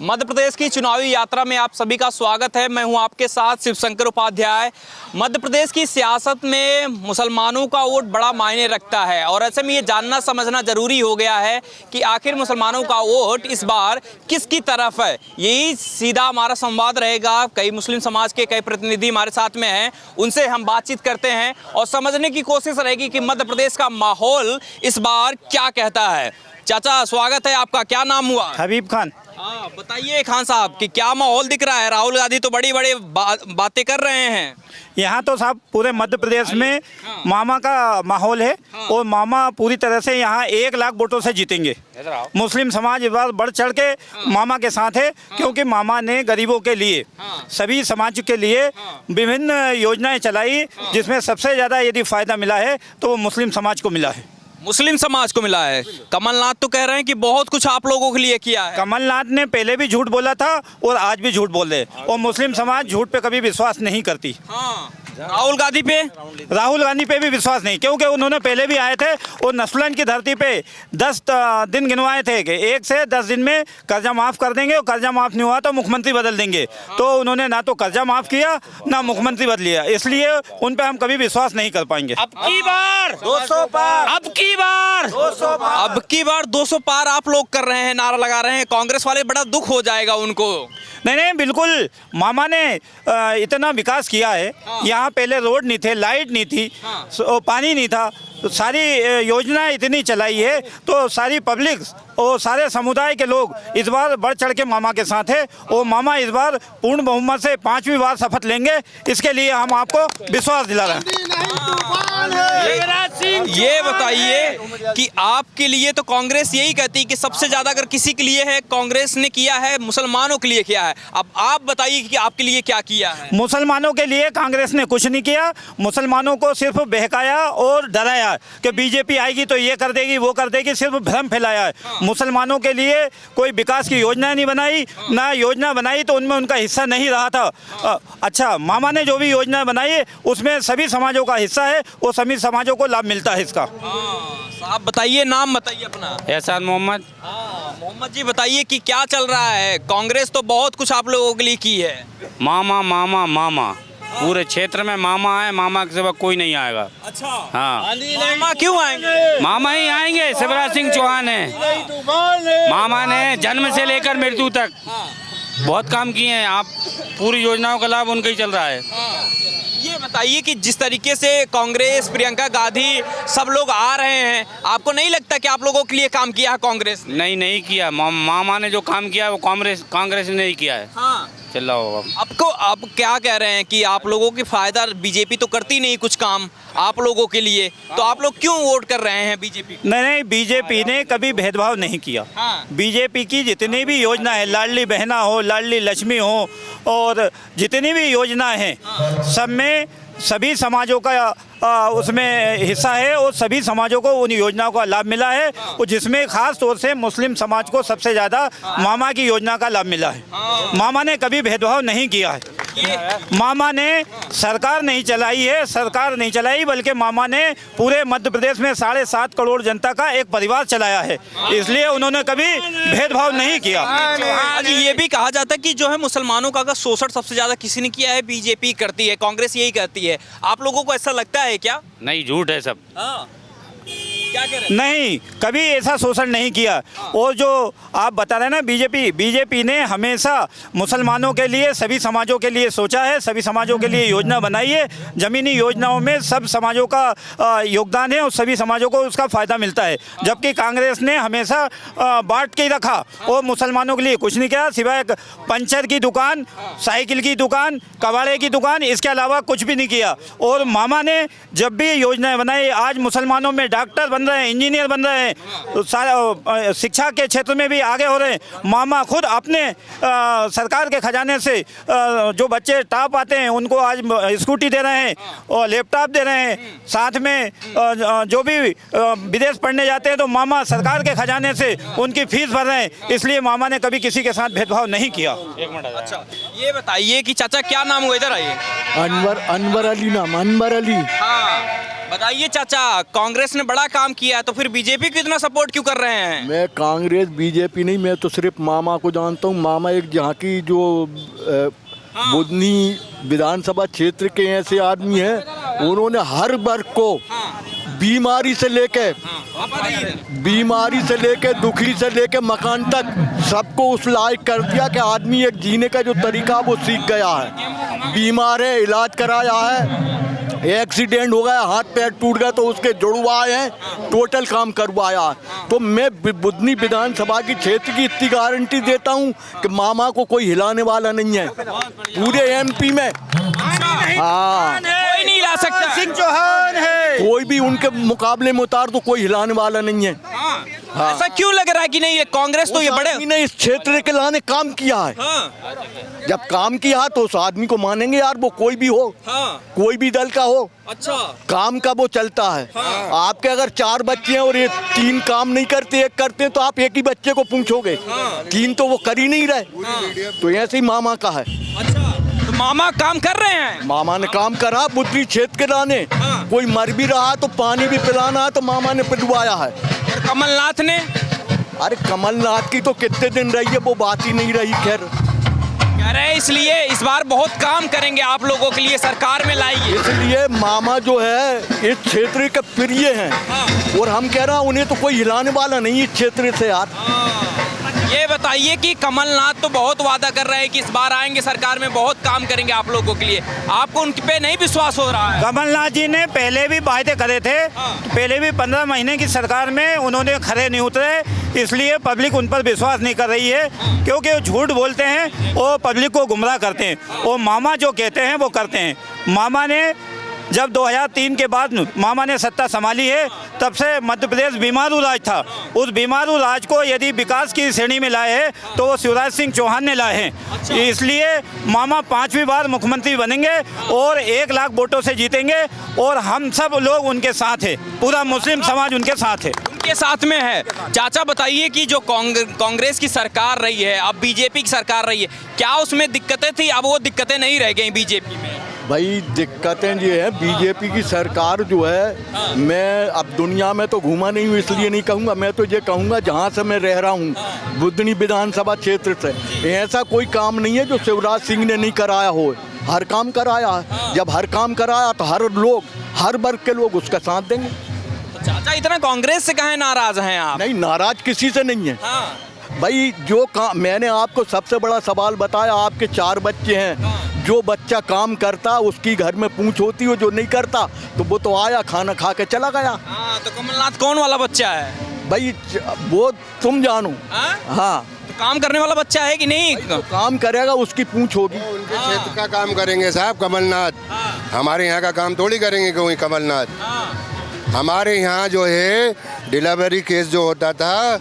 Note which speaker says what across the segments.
Speaker 1: मध्य प्रदेश की चुनावी यात्रा में आप सभी का स्वागत है। मैं हूं आपके साथ शिवशंकर उपाध्याय। मध्य प्रदेश की सियासत में मुसलमानों का वोट बड़ा मायने रखता है और ऐसे में ये जानना समझना जरूरी हो गया है कि आखिर मुसलमानों का वोट इस बार किसकी तरफ है। यही सीधा हमारा संवाद रहेगा। कई मुस्लिम समाज के कई प्रतिनिधि हमारे साथ में हैं, उनसे हम बातचीत करते हैं और समझने की कोशिश रहेगी कि मध्य प्रदेश का माहौल इस बार क्या कहता है। चाचा स्वागत है आपका, क्या नाम हुआ?
Speaker 2: हबीब खान।
Speaker 1: हाँ बताइए खान साहब कि क्या माहौल दिख रहा है। राहुल गांधी तो बड़ी बड़ी बातें कर रहे हैं।
Speaker 2: यहाँ तो साहब पूरे मध्य प्रदेश में मामा का माहौल है और मामा पूरी तरह से यहाँ 1 लाख वोटों से जीतेंगे। मुस्लिम समाज इस बार बढ़ चढ़ के मामा के साथ है, क्योंकि मामा ने गरीबों के लिए, सभी समाज के लिए विभिन्न योजनाएं चलाई, जिसमें सबसे ज़्यादा यदि फायदा मिला है तो वो मुस्लिम समाज को मिला है।
Speaker 1: मुस्लिम समाज को मिला है। कमलनाथ तो कह रहे हैं कि बहुत कुछ आप लोगों के लिए किया है।
Speaker 2: कमलनाथ ने पहले भी झूठ बोला था और आज भी झूठ बोल रहे हैं और मुस्लिम समाज झूठ पे कभी विश्वास नहीं करती।
Speaker 1: हाँ। राहुल गांधी पे भी विश्वास नहीं, क्योंकि उन्होंने पहले भी आए थे और नस्लन की धरती पे 10 दिन गिनवाए थे कि 1 से 10 दिन में कर्जा माफ़ कर देंगे और कर्जा माफ़ नहीं हुआ तो मुख्यमंत्री बदल देंगे। तो उन्होंने ना तो कर्जा माफ़ किया ना मुख्यमंत्री बदलिया, इसलिए उन पर हम कभी विश्वास नहीं कर पाएंगे। अब की बार 200 पार, अब की बार 200 पार आप लोग कर रहे हैं, नारा लगा रहे हैं। कांग्रेस वाले बड़ा दुख हो जाएगा उनको।
Speaker 2: नहीं, बिल्कुल मामा ने इतना विकास किया है। यहाँ पहले रोड नहीं थे, लाइट नहीं थी, पानी नहीं था, तो सारी योजनाएं इतनी चलाई है, तो सारी पब्लिक और सारे समुदाय के लोग इस बार बढ़ चढ़ के मामा के साथ है और मामा इस बार पूर्ण बहुमत से 5वीं बार शपथ लेंगे। इसके लिए हम आपको विश्वास दिला रहे हैं।
Speaker 1: ये बताइए कि आपके लिए तो कांग्रेस यही कहती है कि सबसे ज्यादा अगर किसी के लिए है, कांग्रेस ने किया है, मुसलमानों के लिए किया है। अब आप बताइए कि आपके लिए क्या किया है।
Speaker 2: मुसलमानों के लिए कांग्रेस ने कुछ नहीं किया, मुसलमानों को सिर्फ बहकाया और डराया कि बीजेपी आएगी तो ये कर देगी वो कर देगी, सिर्फ भ्रम फैलाया है। मुसलमानों के लिए कोई विकास की योजना नहीं बनाई, ना योजना बनाई तो उनमें उनका हिस्सा नहीं रहा था। अच्छा, मामा ने जो भी योजना बनाई है उसमें सभी समाजों का हिस्सा है और सभी समाजों को लाभ मिलता है इसका।
Speaker 1: आप बताइए, नाम बताइए अपना।
Speaker 3: एहसान मोहम्मद।
Speaker 1: मोहम्मद जी बताइए कि क्या चल रहा है। कांग्रेस तो बहुत कुछ आप लोगों के लिए की है।
Speaker 3: मामा मामा मामा, पूरे क्षेत्र में मामा है, मामा के सिवा कोई नहीं आएगा।
Speaker 1: अच्छा।
Speaker 3: हाँ,
Speaker 1: मामा क्यों आएंगे?
Speaker 3: मामा ही आएंगे। शिवराज सिंह चौहान है, मामा ने जन्म से लेकर मृत्यु तक बहुत काम किए हैं। आप पूरी योजनाओं का लाभ उनका ही चल रहा है।
Speaker 1: ये बताइए कि जिस तरीके से कांग्रेस, प्रियंका गांधी सब लोग आ रहे हैं, आपको नहीं लगता कि आप लोगों के लिए काम किया है कांग्रेस ने?
Speaker 3: नहीं किया। मामा ने जो काम किया है वो कांग्रेस ने नहीं किया है।
Speaker 1: हाँ।
Speaker 3: चल रहा होगा।
Speaker 1: आपको आप क्या कह रहे हैं कि आप लोगों की फायदा बीजेपी तो करती नहीं कुछ काम आप लोगों के लिए, तो आप लोग क्यों वोट कर रहे हैं बीजेपी?
Speaker 2: नहीं, बीजेपी ने कभी भेदभाव नहीं किया। बीजेपी की जितनी भी योजना है, लाडली बहना हो, लाडली लक्ष्मी हो और जितनी भी योजना है, सब में सभी समाजों का उसमें हिस्सा है और सभी समाजों को उन योजनाओं का लाभ मिला है और जिसमें खास तौर से मुस्लिम समाज को सबसे ज़्यादा मामा की योजना का लाभ मिला है। मामा ने कभी भेदभाव नहीं किया है। मामा ने सरकार नहीं चलाई, बल्कि मामा ने पूरे मध्य प्रदेश में 7.5 करोड़ जनता का एक परिवार चलाया है, इसलिए उन्होंने कभी भेदभाव नहीं किया।
Speaker 1: आज ये भी कहा जाता है कि जो है मुसलमानों का शोषण सबसे ज्यादा किसी ने किया है, बीजेपी करती है, कांग्रेस यही कहती है। आप लोगों को ऐसा लगता है क्या?
Speaker 3: नहीं, झूठ है सब।
Speaker 1: क्या कह रहे हैं?
Speaker 2: नहीं, कभी ऐसा शोषण नहीं किया। और जो आप बता रहे हैं ना, बीजेपी ने हमेशा मुसलमानों के लिए, सभी समाजों के लिए सोचा है, सभी समाजों के लिए योजना बनाई है। ज़मीनी योजनाओं में सब समाजों का योगदान है और सभी समाजों को उसका फ़ायदा मिलता है, जबकि कांग्रेस ने हमेशा बांट के ही रखा और मुसलमानों के लिए कुछ नहीं किया, सिवाय पंचर की दुकान, साइकिल की दुकान, कबाड़े की दुकान, इसके अलावा कुछ भी नहीं किया। और मामा ने जब भी योजनाएँ बनाई, आज मुसलमानों में डॉक्टर बन रहे हैं, इंजीनियर बन रहे हैं, तो सारा शिक्षा के क्षेत्र में भी आगे हो रहे हैं। मामा खुद अपने सरकार के खजाने से जो बच्चे टॉप आते हैं उनको आज स्कूटी दे रहे हैं और लैपटॉप दे रहे हैं। साथ में जो भी विदेश पढ़ने जाते हैं तो मामा सरकार के खजाने से उनकी फीस भर रहे हैं, इसलिए मामा ने कभी किसी के साथ भेदभाव नहीं किया।
Speaker 1: अच्छा, ये बताइए कि चाचा क्या नाम हुआ? इधर आइए।
Speaker 4: अनवर अली नाम, अनवर अली।
Speaker 1: हाँ, बताइए चाचा, कांग्रेस ने बड़ा काम किया है तो फिर बीजेपी को इतना सपोर्ट क्यों कर रहे हैं?
Speaker 4: मैं कांग्रेस बीजेपी नहीं, मैं तो सिर्फ मामा को जानता हूँ। मामा एक यहाँ की जो बुधनी विधानसभा क्षेत्र के ऐसे आदमी हैं, उन्होंने हर वर्ग को बीमारी से लेके दुखी से लेके मकान तक सबको उस लायक कर दिया कि आदमी एक जीने का जो तरीका वो सीख गया है। बीमार है, इलाज कराया है, एक्सीडेंट हो गया, हाथ पैर टूट गया तो उसके जुड़वाए हैं, टोटल काम करवाया है। तो मैं बुधनी विधानसभा की क्षेत्र की इतनी गारंटी देता हूं कि मामा को कोई हिलाने वाला नहीं है पूरे एमपी में। हाँ,
Speaker 1: कोई नहीं ला सकता।
Speaker 2: सिंह चौहान है,
Speaker 4: कोई भी उनके मुकाबले में उतार तो कोई हिलाने वाला नहीं है। हाँ।
Speaker 1: ऐसा क्यों लग रहा है कि नहीं ये कांग्रेस तो ये बड़े
Speaker 4: आदमी ने इस क्षेत्र के लाने काम किया है। जब काम किया तो उस आदमी को मानेंगे यार, वो कोई भी हो, कोई भी दल का हो।
Speaker 1: अच्छा,
Speaker 4: काम का वो चलता है। आपके अगर 4 बच्चे हैं और ये 3 काम नहीं करते, 1 करते हैं, तो आप एक ही बच्चे को पूछोगे, 3 तो वो कर ही नहीं रहे। तो ऐसे ही मामा का है।
Speaker 1: अच्छा, तो मामा काम कर रहे हैं।
Speaker 4: मामा ने काम करा बुद्धि क्षेत्र के लाने। कोई मर भी रहा तो पानी भी पिलाना है तो मामा ने पिलवाया है।
Speaker 1: और कमलनाथ ने
Speaker 4: अरे कमलनाथ की तो कितने दिन रही है, वो बात ही नहीं रही। खैर
Speaker 1: कह रहे हैं इसलिए इस बार बहुत काम करेंगे आप लोगों के लिए, सरकार में लाएंगे।
Speaker 4: इसलिए मामा जो है इस क्षेत्र के प्रिय हैं और हम कह रहे हैं उन्हें तो कोई हिलाने वाला नहीं इस क्षेत्र से यार।
Speaker 1: ये बताइए कि कमलनाथ तो बहुत वादा कर रहे हैं कि इस बार आएंगे सरकार में बहुत काम करेंगे आप लोगों के लिए, आपको उन पे नहीं विश्वास हो रहा है?
Speaker 2: कमलनाथ जी ने पहले भी वायदे करे थे, तो पहले भी 15 महीने की सरकार में उन्होंने खरे नहीं उतरे, इसलिए पब्लिक उन पर विश्वास नहीं कर रही है, क्योंकि वो झूठ बोलते हैं और पब्लिक को गुमराह करते हैं। और मामा जो कहते हैं वो करते हैं। मामा ने जब 2003 के बाद मामा ने सत्ता संभाली है, तब से मध्य प्रदेश बीमारू राज था। उस बीमारू राज को यदि विकास की श्रेणी में लाए हैं तो वो शिवराज सिंह चौहान ने लाए हैं। इसलिए मामा 5वीं बार मुख्यमंत्री बनेंगे और 1 लाख वोटों से जीतेंगे और हम सब लोग उनके साथ हैं, पूरा मुस्लिम समाज उनके साथ है।
Speaker 1: उनके साथ में है। चाचा बताइए कि जो कांग्रेस की सरकार रही है, अब बीजेपी की सरकार रही है, क्या उसमें दिक्कतें थी? अब वो दिक्कतें नहीं रह गई बीजेपी में?
Speaker 4: भाई दिक्कतें ये है, बीजेपी की सरकार जो है, मैं अब दुनिया में तो घूमा नहीं हूँ इसलिए नहीं कहूँगा, मैं तो ये कहूँगा जहाँ से मैं रह रहा हूँ बुधनी विधानसभा क्षेत्र से, ऐसा कोई काम नहीं है जो शिवराज सिंह ने नहीं कराया हो। हर काम कराया है। जब हर काम कराया तो हर वर्ग के लोग उसका साथ देंगे।
Speaker 1: तो चाचा इतना कांग्रेस से काहे नाराज हैं आप?
Speaker 4: नहीं, नाराज किसी से नहीं है। भाई जो काम मैंने आपको सबसे बड़ा सवाल बताया, आपके 4 बच्चे हैं, जो बच्चा काम करता उसकी घर में पूछ होती हो, जो नहीं करता तो वो तो आया खाना खा के चला गया।
Speaker 1: तो कमलनाथ कौन वाला बच्चा है
Speaker 4: भाई? वो तुम जानो। हाँ,
Speaker 1: तो काम करने वाला बच्चा है कि नहीं?
Speaker 4: तो काम करेगा उसकी पूछ होगी।
Speaker 5: उनके क्षेत्र का काम करेंगे साहब कमलनाथ, हमारे यहाँ का काम थोड़ी करेंगे कोई कमलनाथ। हमारे यहाँ जो है डिलीवरी केस जो होता था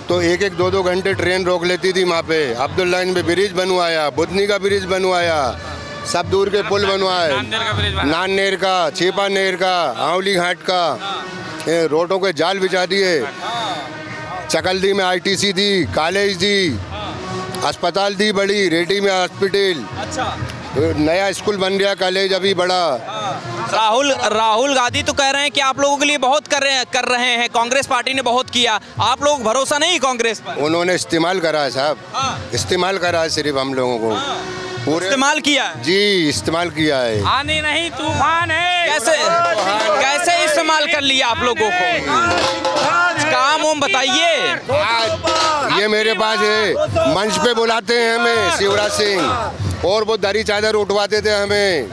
Speaker 5: तो 1-1, 2-2 घंटे ट्रेन रोक लेती थी वहाँ पे। अब्दुल लाइन में ब्रिज बनवाया, बुधनी का ब्रिज बनवाया, सब दूर के पुल बनवाए, नाननेर का, छेपानेर का, आंवली घाट का, रोडों के जाल बिछा दिए। चकल्दी में ITC दी, कॉलेज दी, अस्पताल दी बड़ी, रेड्डी में हॉस्पिटल, नया स्कूल बन गया, कॉलेज अभी बड़ा।
Speaker 1: राहुल गांधी तो कह रहे हैं कि आप लोगों के लिए बहुत कर रहे हैं, कांग्रेस पार्टी ने बहुत किया, आप लोग भरोसा नहीं कांग्रेस पर?
Speaker 5: उन्होंने इस्तेमाल करा है साहब, इस्तेमाल करा है सिर्फ हम लोगों को। पूरे
Speaker 1: इस्तेमाल किया है?
Speaker 5: जी, इस्तेमाल किया है।
Speaker 3: आने नहीं तूफान है।
Speaker 1: कैसे इस्तेमाल कर लिया आप लोगों को? काम उम बताइए।
Speaker 5: ये मेरे पास है, मंच पे बुलाते हैं हमें शिवराज सिंह, और वो दरी चादर उठवाते थे हमें,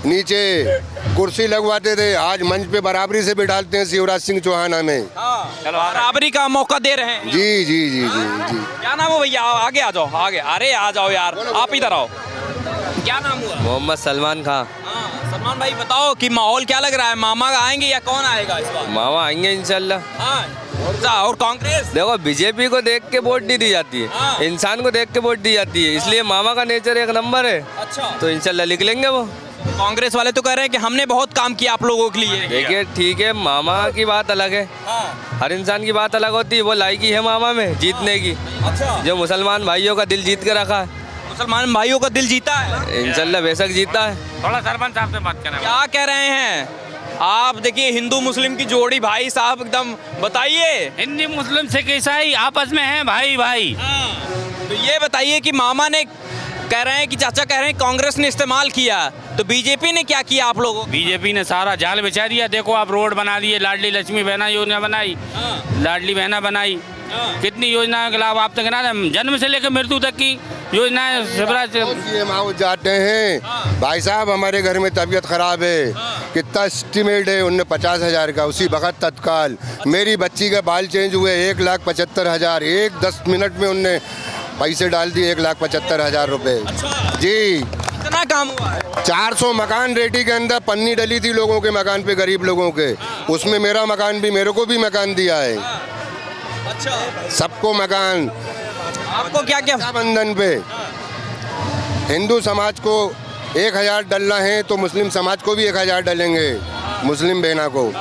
Speaker 5: नीचे कुर्सी लगवाते थे, आज मंच पे बराबरी से बिठाते हैं शिवराज सिंह चौहान हमें।
Speaker 1: बराबरी का मौका दे रहे हैं।
Speaker 5: जी जी जी जी जी।
Speaker 1: क्या नाम है भैया? आगे आ जाओ, आगे। अरे आ जाओ यार, आप इधर आओ। क्या नाम हुआ?
Speaker 6: मोहम्मद सलमान खान।
Speaker 1: सलमान भाई बताओ कि माहौल क्या लग रहा है, मामा आएंगे या कौन आएगा इस बार?
Speaker 6: मामा आएंगे इंशाल्लाह।
Speaker 1: और कांग्रेस?
Speaker 6: देखो बीजेपी को देख के वोट नहीं दी जाती है, इंसान को देख के वोट दी जाती है, इसलिए मामा का नेचर 1 नंबर है।
Speaker 1: अच्छा,
Speaker 6: तो इंशाल्लाह लिख लेंगे वो।
Speaker 1: कांग्रेस वाले तो कह रहे हैं कि हमने बहुत काम किया आप लोगों के लिए।
Speaker 6: देखिए ठीक है, मामा की बात अलग है, हर इंसान की बात अलग होती है, वो लायकी है मामा में जीतने की।
Speaker 1: अच्छा,
Speaker 6: जो मुसलमान भाइयों का दिल जीत के रखा है,
Speaker 1: मुसलमान भाइयों का दिल जीता है,
Speaker 6: इंशाल्लाह बेशक जीता है।
Speaker 3: थोड़ा सरपंच साहब से बात करना।
Speaker 1: क्या कह रहे हैं? आप देखिए हिंदू मुस्लिम की जोड़ी भाई साहब एकदम बताइए।
Speaker 3: हिंदी मुस्लिम सिख ईसाई आपस में हैं भाई भाई।
Speaker 1: तो ये बताइए कि मामा ने कह रहे हैं कि चाचा कह रहे हैं कांग्रेस ने इस्तेमाल किया, तो बीजेपी ने क्या किया आप लोगों को?
Speaker 3: बीजेपी ने सारा जाल बिछा दिया। देखो आप रोड बना दिए, लाडली लक्ष्मी बहना योजना बनाई, लाडली बहना बनाई, कितनी योजनाओं के लाभ आप तक ना, जन्म से लेकर मृत्यु तक की योजनाएं शिवराज
Speaker 5: सीएम हाउस जाते हैं भाई साहब, हमारे घर में तबीयत खराब है, कितना एस्टिमेट है उनने 50,000 का, उसी वक्त तत्काल मेरी बच्ची का बाल चेंज हुए 1,75,000, 10 मिनट में उनने पैसे डाल दिए 1,75,000 रुपए। जी
Speaker 1: इतना काम हुआ है।
Speaker 5: 400 मकान रेडी के अंदर पन्नी डली थी लोगों के मकान पे, गरीब लोगों के, उसमें मेरा मकान भी, मेरे को भी मकान दिया है।
Speaker 1: अच्छा,
Speaker 5: सबको मकान।
Speaker 1: आपको क्या क्या?
Speaker 5: बंधन पे हिंदू समाज को 1,000 डलना है तो मुस्लिम समाज को भी 1,000 डलेंगे, मुस्लिम बहना को,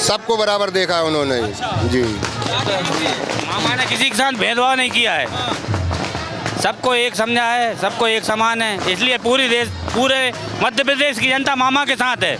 Speaker 5: सबको बराबर देखा है उन्होंने। जी
Speaker 3: मामा ने किसी के साथ भेदभाव नहीं किया है, सबको एक समझा है, सबको एक समान है, इसलिए पूरे मध्य प्रदेश की जनता मामा के साथ है।